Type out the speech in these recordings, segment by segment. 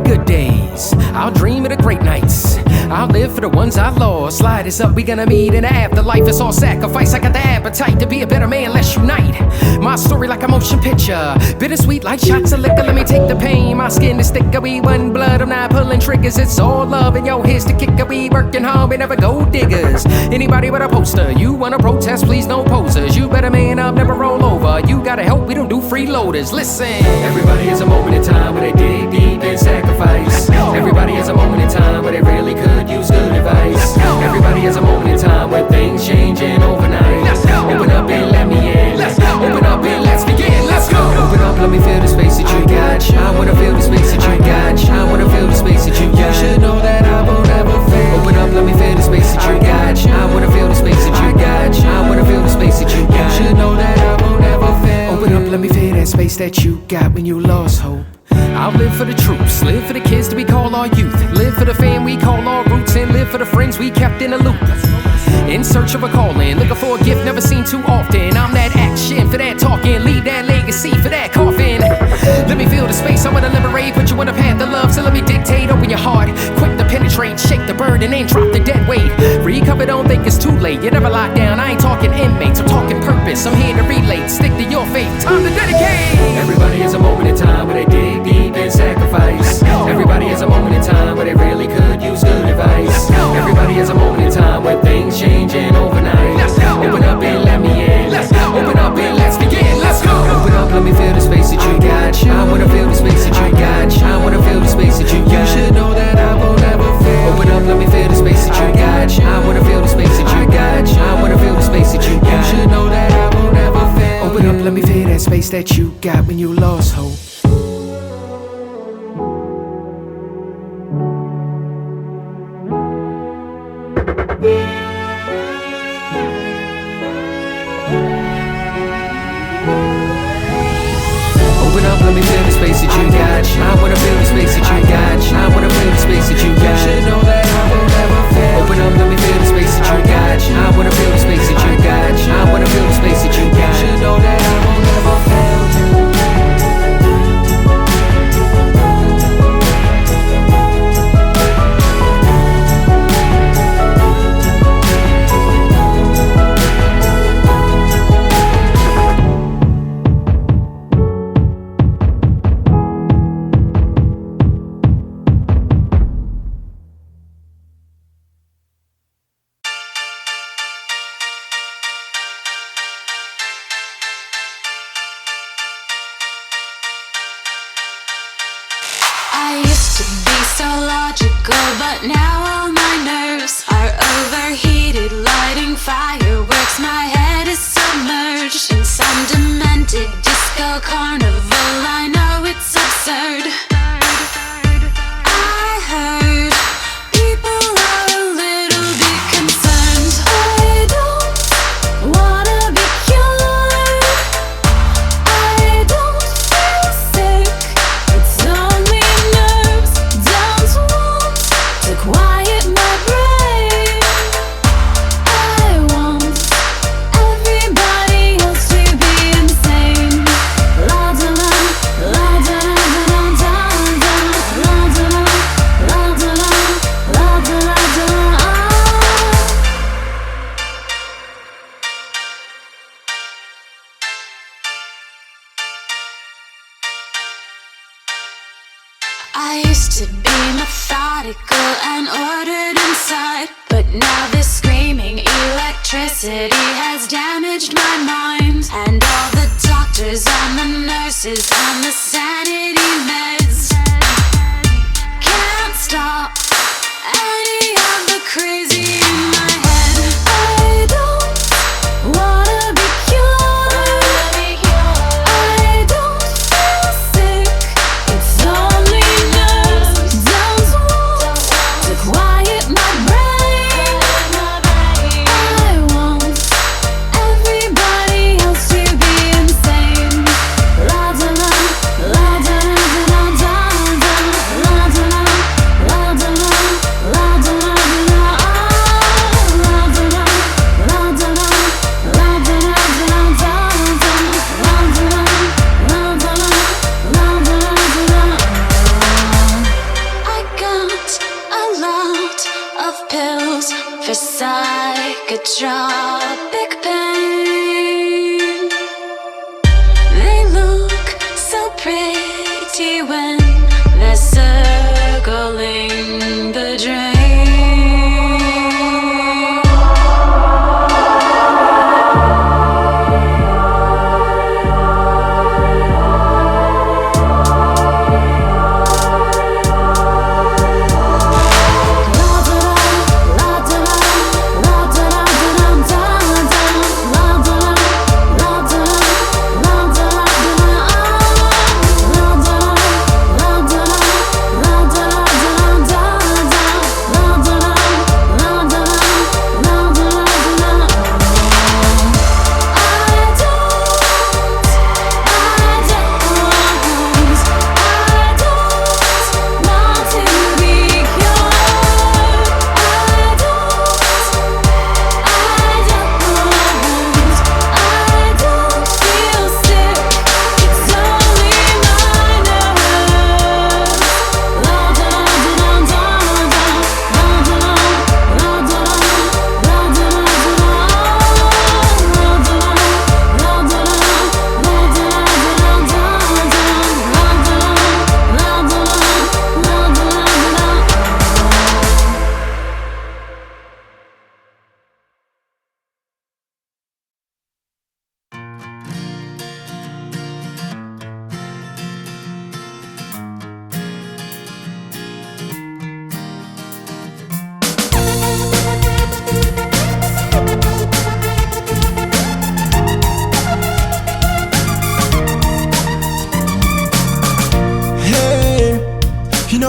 good days. I'll dream of the great nights. I'll live for the ones I lost. Slide is up, we gonna meet in the afterlife. It's all sacrifice. I got the appetite to be a better man. Let's unite. My story like a motion picture, bittersweet like shots of liquor. Let me take the pain. My skin is thicker. We one blood. I'm not pulling triggers. It's all love. And yo, here's the kicker. We working hard. We never gold diggers. Anybody with a poster, you wanna protest? Please no posers. You better man up, never roll over. You gotta help. We don't do freeloaders. Listen. Everybody has a moment in time where they dig deep and sacrifice. Everybody has a moment in time where they really could use good advice. Everybody has a moment in time where things changing overnight. Open up and let me in. Open up and let's begin. Let's go. Open up, let me feel the space that you got. I wanna feel the space that you got. I wanna feel the space that you got. You should know that I won't ever fail. Open up, let me feel the space that you got. I wanna feel the space that you got. I wanna feel the space that you got. You should know that I won't ever fail. Open up, let me feel that space that you got when you lost hope. I'll live for the troops, live for the kids that we call our youth, live for the fam we call our roots, and live for the friends we kept in the loop. In search of a calling, looking for a gift never seen too often. I'm that action for that talking, leave that legacy for that coffin. Let me feel the space, I wanna liberate, put you on a path of love, so let me dictate, open your heart, quick to penetrate, shake the burden and drop the dead weight. Recover, don't think it's too late, you never locked down, I ain't talking inmates, I'm talking purpose, I'm here to relate, stick to your faith, time to dedicate. Everybody has a moment in time where they dig deep and sacrifice. Everybody has a moment in time where they really could use good advice. Everybody has a moment in time where things changing overnight. Open up and let me in. Open up and let's begin. Let's go. Open up, let me feel the space that you got. I wanna feel the space that you got. I wanna feel the space that you got. You should know that I won't ever fail. Open up, let me feel the space that you got. I wanna feel the space that you got. I wanna feel the space that you got. You should know that I won't ever fail. Open up, let me feel that space that you got when you lost hope. Open up, let me feel the space that you got. I wanna feel the space that you got. I wanna feel the space that you got. You should know that I won't ever fail. Open up, let me feel the space that you got. I wanna feel the space that you got. I wanna feel the space that you got. You should know that I won't ever fail. I used to be so logical, but now all my nerves are overheated. Lighting fireworks, my head is submerged in some demented disco carnival. I know it's absurd. I heard people are a little bit concerned. I don't wanna be cured. I don't feel sick. It's only nerves. Don't want to quiet my brain. I want everybody else to be insane. La da la, la da da da da da, la da la, la da la, la da la da. I used to be methodical and ordered inside, but now this screaming electricity has damaged my mind. And all the doctors and the nurses and the sanity meds can't stop any of the crazy in my head. I don't wanna be cured. I don't feel sick. It's only nerves. Don't want to quiet my brain. I want everybody else to be insane. La da la, la da da da da.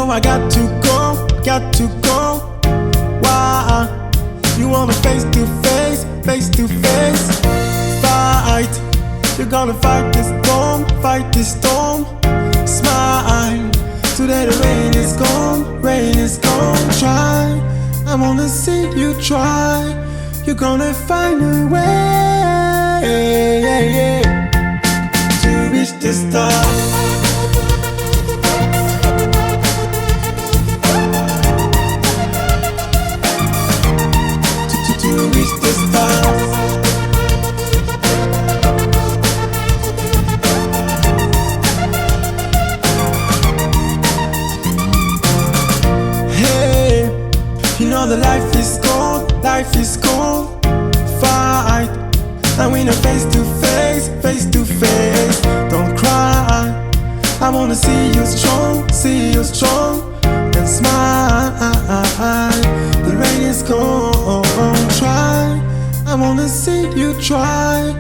know I got to go, got to go. Why? You want me face to face, face to face. Fight, you're gonna fight this storm, fight this storm. Smile, today the rain is gone, rain is gone. Try, I wanna see you try. You're gonna find a way to reach the stars. To reach the stars. Hey, you know that life is cold, life is cold. Fight, and we know face to face, face to face. Don't cry, I wanna see you strong, and smile. The rain is gone. Try, I wanna see you try.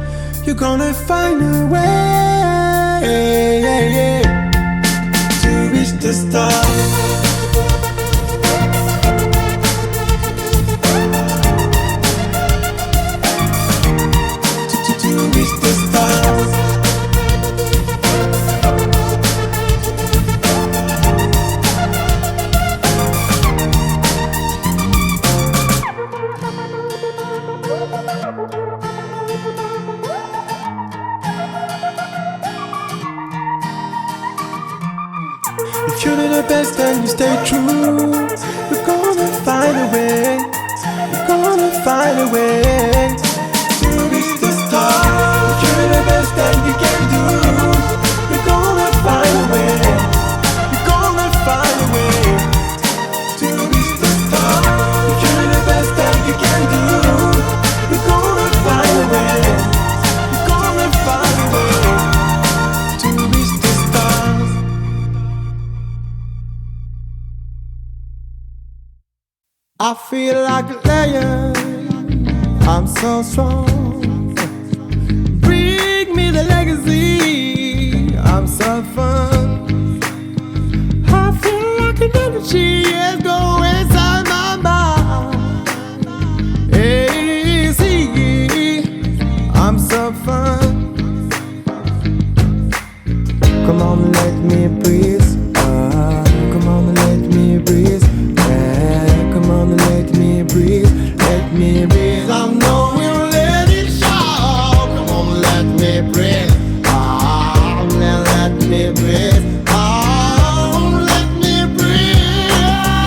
You're gonna find a way to reach the stars. If you do the best and you stay true, you're gonna find a way. You're gonna find a way to reach the stars. If you do the best and you can do, you're gonna find a way. You're gonna find a way to reach the stars. If you do the best and you can do, you're gonna find a way. You're gonna find a way to reach the stars. I feel like a lion, I'm so strong. Bring me the legacy, I'm so fun. I feel like an energy is going inside my mind. Hey, see, I'm so fun. Come on, let me breathe. Come on, let me breathe. Come on, let me breathe, let me breathe. I know we'll let it show. Come on, let me breathe. Let me breathe. Let me breathe.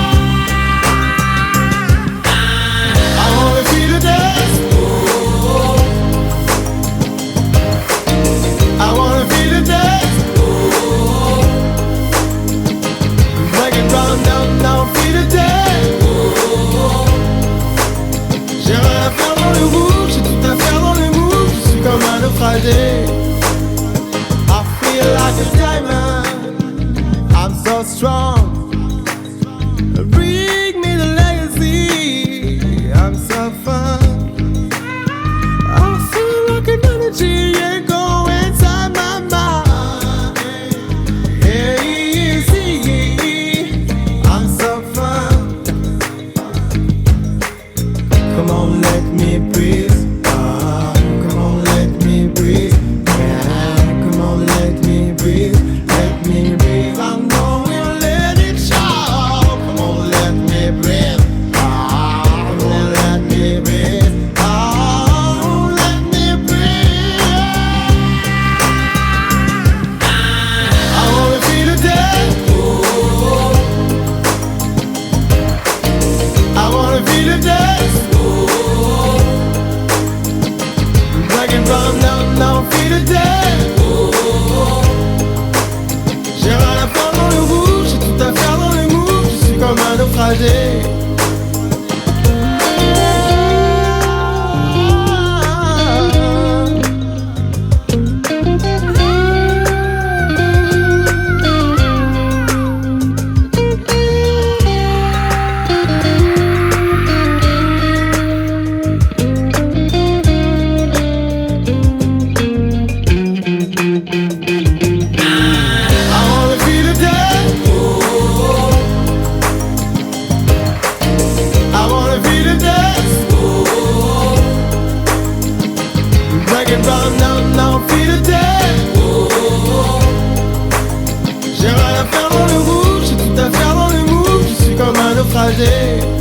Right now, feel the day. J'ai rien à faire dans le rouge, j'ai tout à faire dans le move. Je suis comme un naufragé.